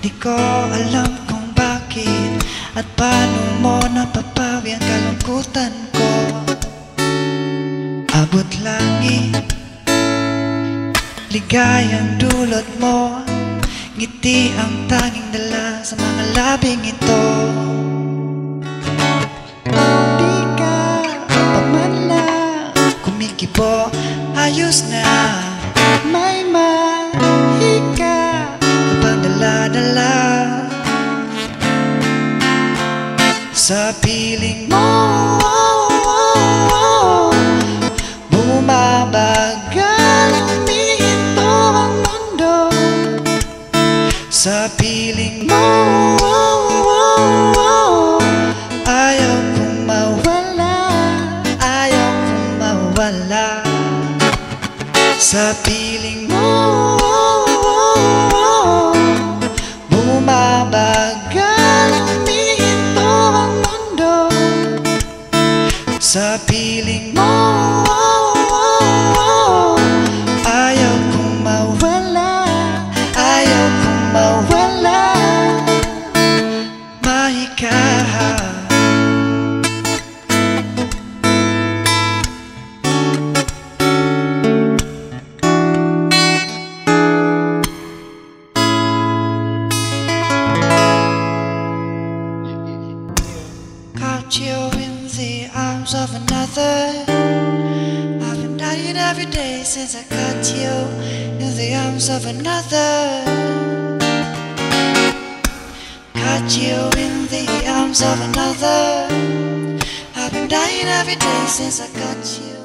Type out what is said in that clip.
Di ko alam kung bakit at paano mo napapawi ang kalungkutan ko. Abot langit, ligayang dulot mo, ngiti ang tanging dala sa mga labing ito. Di ka pa man lang kumikibo, ayos na may mahika kapag dala-dala sa piling mo. Bumabagal ang minto ang mundo sa piling mo. Ayaw kong mawala, ayaw kong mawala sa piling mo. Bumabagal ang minto ang mundo sa piling mo. Ayaw kong mawala, ayaw kong mawala, mahika. Caught you in the arms of another. I've been dying every day since I caught you in the arms of another. Caught you in the arms of another. I've been dying every day since I caught you.